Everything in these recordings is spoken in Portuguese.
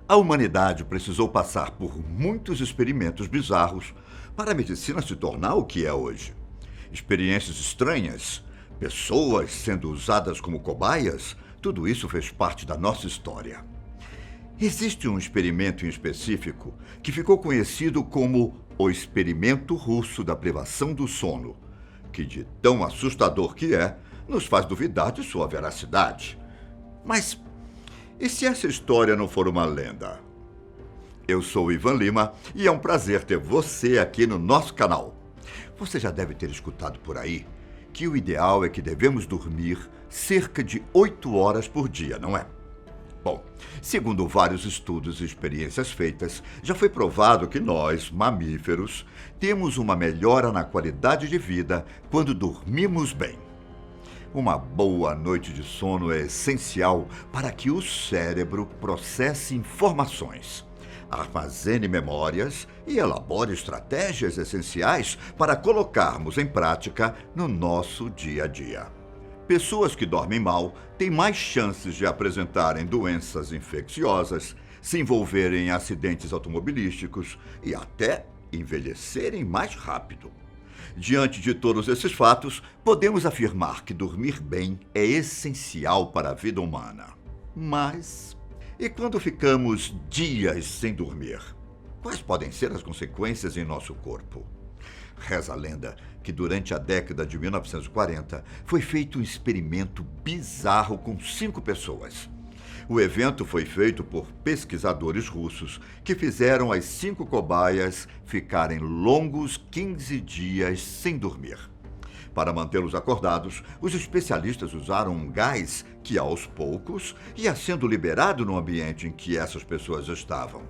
A humanidade precisou passar por muitos experimentos bizarros para a medicina se tornar o que é hoje. Experiências estranhas, pessoas sendo usadas como cobaias, tudo isso fez parte da nossa história. Existe um experimento em específico que ficou conhecido como o experimento russo da privação do sono, que de tão assustador que é, nos faz duvidar de sua veracidade. Mas e se essa história não for uma lenda? Eu sou o Ivan Lima e é um prazer ter você aqui no nosso canal. Você já deve ter escutado por aí que o ideal é que devemos dormir cerca de 8 horas por dia, não é? Bom, segundo vários estudos e experiências feitas, já foi provado que nós, mamíferos, temos uma melhora na qualidade de vida quando dormimos bem. Uma boa noite de sono é essencial para que o cérebro processe informações, armazene memórias e elabore estratégias essenciais para colocarmos em prática no nosso dia a dia. Pessoas que dormem mal têm mais chances de apresentarem doenças infecciosas, se envolverem em acidentes automobilísticos e até envelhecerem mais rápido. Diante de todos esses fatos, podemos afirmar que dormir bem é essencial para a vida humana. Mas, e quando ficamos dias sem dormir? Quais podem ser as consequências em nosso corpo? Reza a lenda que durante a década de 1940 foi feito um experimento bizarro com 5 pessoas. O evento foi feito por pesquisadores russos que fizeram as 5 cobaias ficarem longos 15 dias sem dormir. Para mantê-los acordados, os especialistas usaram um gás que, aos poucos, ia sendo liberado no ambiente em que essas pessoas estavam.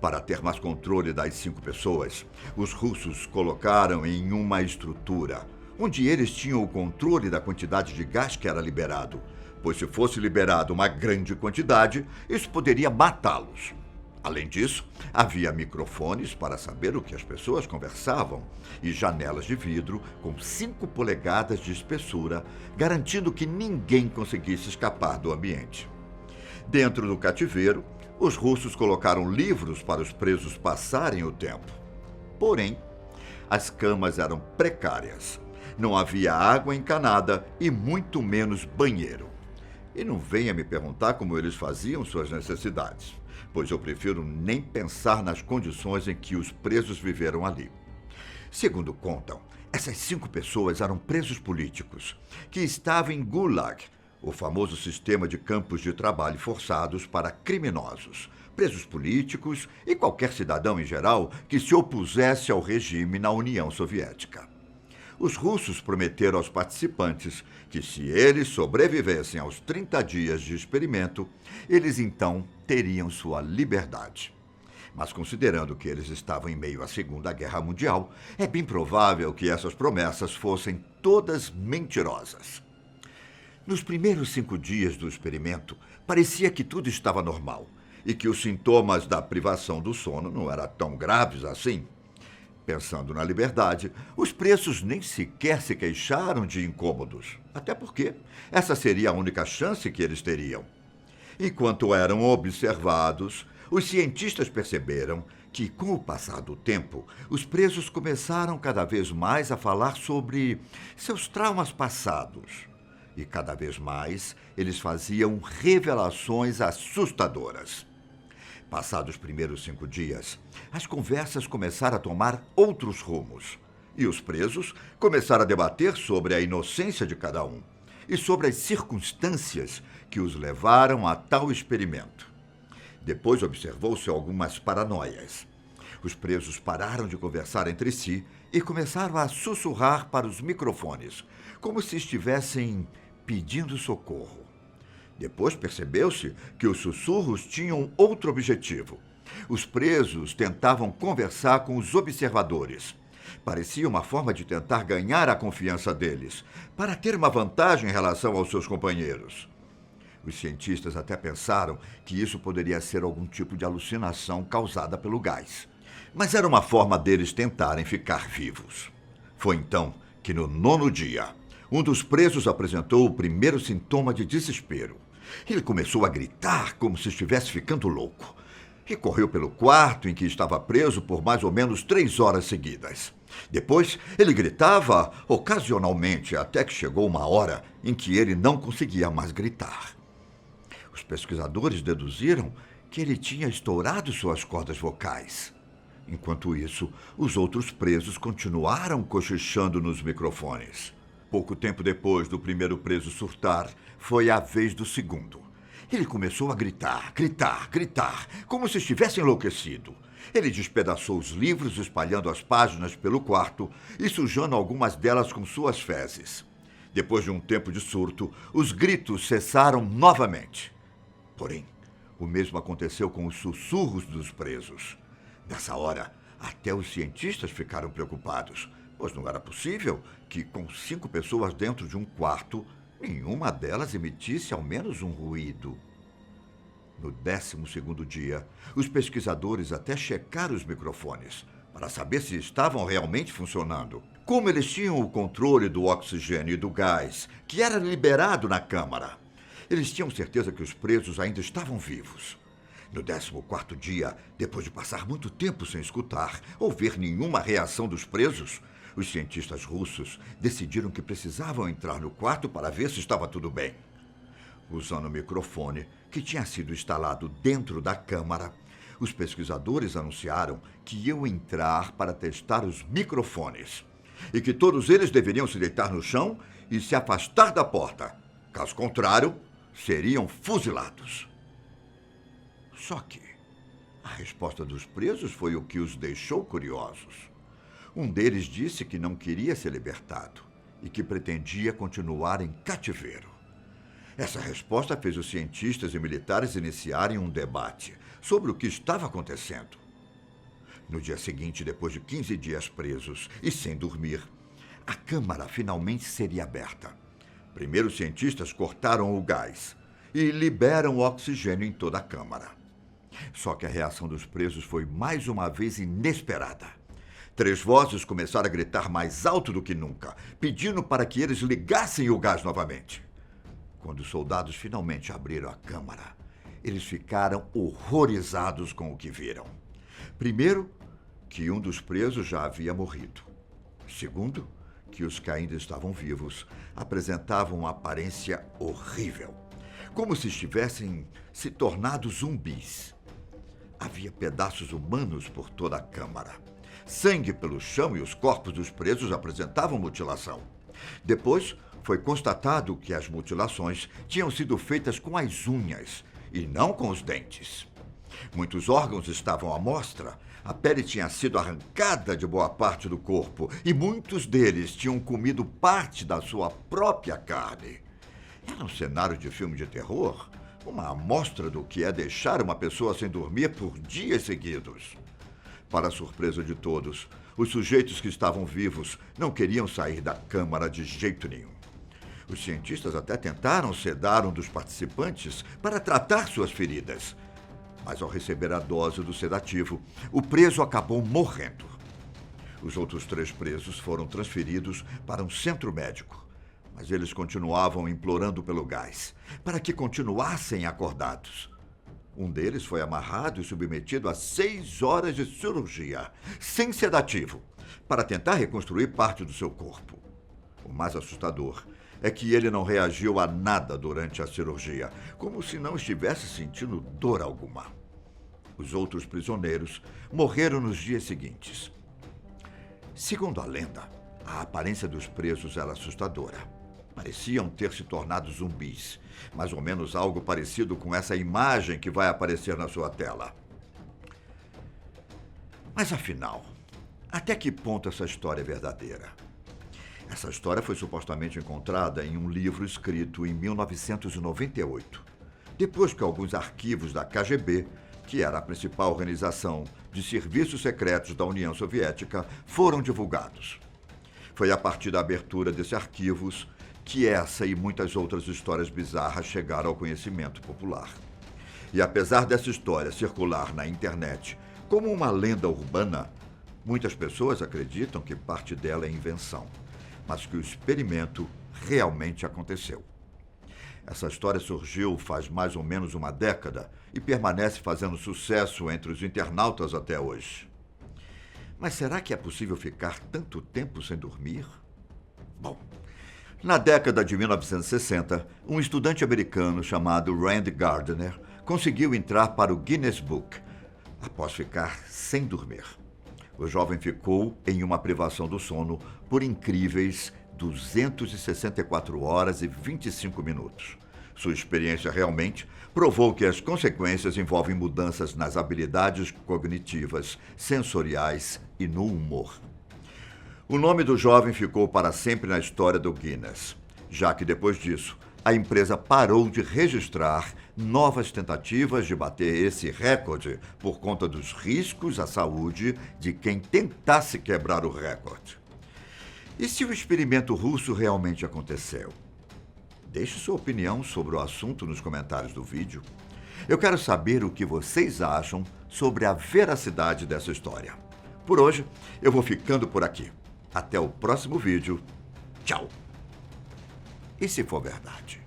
Para ter mais controle das 5 pessoas, os russos colocaram em uma estrutura, onde eles tinham o controle da quantidade de gás que era liberado, pois se fosse liberado uma grande quantidade, isso poderia matá-los. Além disso, havia microfones para saber o que as pessoas conversavam e janelas de vidro com 5 polegadas de espessura, garantindo que ninguém conseguisse escapar do ambiente. Dentro do cativeiro, os russos colocaram livros para os presos passarem o tempo. Porém, as camas eram precárias. Não havia água encanada e muito menos banheiro. E não venha me perguntar como eles faziam suas necessidades, pois eu prefiro nem pensar nas condições em que os presos viveram ali. Segundo contam, essas 5 pessoas eram presos políticos, que estavam em Gulag, o famoso sistema de campos de trabalho forçados para criminosos, presos políticos e qualquer cidadão em geral que se opusesse ao regime na União Soviética. Os russos prometeram aos participantes que, se eles sobrevivessem aos 30 dias de experimento, eles então teriam sua liberdade. Mas considerando que eles estavam em meio à Segunda Guerra Mundial, é bem provável que essas promessas fossem todas mentirosas. Nos primeiros 5 dias do experimento, parecia que tudo estava normal e que os sintomas da privação do sono não eram tão graves assim. Pensando na liberdade, os presos nem sequer se queixaram de incômodos, até porque essa seria a única chance que eles teriam. Enquanto eram observados, os cientistas perceberam que, com o passar do tempo, os presos começaram cada vez mais a falar sobre seus traumas passados. E cada vez mais eles faziam revelações assustadoras. Passados os primeiros 5 dias, as conversas começaram a tomar outros rumos. E os presos começaram a debater sobre a inocência de cada um e sobre as circunstâncias que os levaram a tal experimento. Depois observou-se algumas paranoias. Os presos pararam de conversar entre si e começaram a sussurrar para os microfones, como se estivessem pedindo socorro. Depois percebeu-se que os sussurros tinham outro objetivo. Os presos tentavam conversar com os observadores. Parecia uma forma de tentar ganhar a confiança deles, para ter uma vantagem em relação aos seus companheiros. Os cientistas até pensaram que isso poderia ser algum tipo de alucinação causada pelo gás. Mas era uma forma deles tentarem ficar vivos. Foi então que, no 9º dia, um dos presos apresentou o primeiro sintoma de desespero. Ele começou a gritar como se estivesse ficando louco. e correu pelo quarto em que estava preso por mais ou menos 3 horas seguidas. Depois, ele gritava ocasionalmente, até que chegou uma hora em que ele não conseguia mais gritar. Os pesquisadores deduziram que ele tinha estourado suas cordas vocais. Enquanto isso, os outros presos continuaram cochichando nos microfones. Pouco tempo depois do primeiro preso surtar, foi a vez do segundo. Ele começou a gritar, como se estivesse enlouquecido. Ele despedaçou os livros, espalhando as páginas pelo quarto e sujando algumas delas com suas fezes. Depois de um tempo de surto, os gritos cessaram novamente. Porém, o mesmo aconteceu com os sussurros dos presos. Nessa hora, até os cientistas ficaram preocupados, pois não era possível que, com 5 pessoas dentro de um quarto, nenhuma delas emitisse ao menos um ruído. No 12º dia, os pesquisadores até checaram os microfones para saber se estavam realmente funcionando. Como eles tinham o controle do oxigênio e do gás que era liberado na câmara, eles tinham certeza que os presos ainda estavam vivos. No 14º dia, depois de passar muito tempo sem escutar ou ver nenhuma reação dos presos, os cientistas russos decidiram que precisavam entrar no quarto para ver se estava tudo bem. Usando o microfone que tinha sido instalado dentro da câmara, os pesquisadores anunciaram que iam entrar para testar os microfones e que todos eles deveriam se deitar no chão e se afastar da porta. Caso contrário, seriam fuzilados. Só que a resposta dos presos foi o que os deixou curiosos. Um deles disse que não queria ser libertado e que pretendia continuar em cativeiro. Essa resposta fez os cientistas e militares iniciarem um debate sobre o que estava acontecendo. No dia seguinte, depois de 15 dias presos e sem dormir, a câmara finalmente seria aberta. Primeiro, os cientistas cortaram o gás e liberam o oxigênio em toda a câmara. Só que a reação dos presos foi mais uma vez inesperada. 3 vozes começaram a gritar mais alto do que nunca, pedindo para que eles ligassem o gás novamente. Quando os soldados finalmente abriram a câmara, eles ficaram horrorizados com o que viram. Primeiro, que um dos presos já havia morrido. Segundo, que os que ainda estavam vivos apresentavam uma aparência horrível, como se estivessem se tornado zumbis. Havia pedaços humanos por toda a câmara, sangue pelo chão e os corpos dos presos apresentavam mutilação. Depois, foi constatado que as mutilações tinham sido feitas com as unhas e não com os dentes. Muitos órgãos estavam à mostra, a pele tinha sido arrancada de boa parte do corpo e muitos deles tinham comido parte da sua própria carne. Era um cenário de filme de terror, uma amostra do que é deixar uma pessoa sem dormir por dias seguidos. Para a surpresa de todos, os sujeitos que estavam vivos não queriam sair da câmara de jeito nenhum. Os cientistas até tentaram sedar um dos participantes para tratar suas feridas. Mas ao receber a dose do sedativo, o preso acabou morrendo. Os outros 3 presos foram transferidos para um centro médico, mas eles continuavam implorando pelo gás, para que continuassem acordados. Um deles foi amarrado e submetido a 6 horas de cirurgia, sem sedativo, para tentar reconstruir parte do seu corpo. O mais assustador é que ele não reagiu a nada durante a cirurgia, como se não estivesse sentindo dor alguma. Os outros prisioneiros morreram nos dias seguintes. Segundo a lenda, a aparência dos presos era assustadora. Pareciam ter se tornado zumbis, mais ou menos algo parecido com essa imagem que vai aparecer na sua tela. Mas afinal, até que ponto essa história é verdadeira? Essa história foi supostamente encontrada em um livro escrito em 1998, depois que alguns arquivos da KGB, que era a principal organização de serviços secretos da União Soviética, foram divulgados. Foi a partir da abertura desses arquivos que essa e muitas outras histórias bizarras chegaram ao conhecimento popular. E apesar dessa história circular na internet como uma lenda urbana, muitas pessoas acreditam que parte dela é invenção, mas que o experimento realmente aconteceu. Essa história surgiu faz mais ou menos uma década e permanece fazendo sucesso entre os internautas até hoje. Mas será que é possível ficar tanto tempo sem dormir? Bom, na década de 1960, um estudante americano chamado Randy Gardner conseguiu entrar para o Guinness Book após ficar sem dormir. O jovem ficou em uma privação do sono por incríveis 264 horas e 25 minutos. Sua experiência realmente provou que as consequências envolvem mudanças nas habilidades cognitivas, sensoriais e no humor. O nome do jovem ficou para sempre na história do Guinness, já que depois disso, a empresa parou de registrar novas tentativas de bater esse recorde por conta dos riscos à saúde de quem tentasse quebrar o recorde. E se o experimento russo realmente aconteceu? Deixe sua opinião sobre o assunto nos comentários do vídeo. Eu quero saber o que vocês acham sobre a veracidade dessa história. Por hoje, eu vou ficando por aqui. Até o próximo vídeo. Tchau! E se for verdade?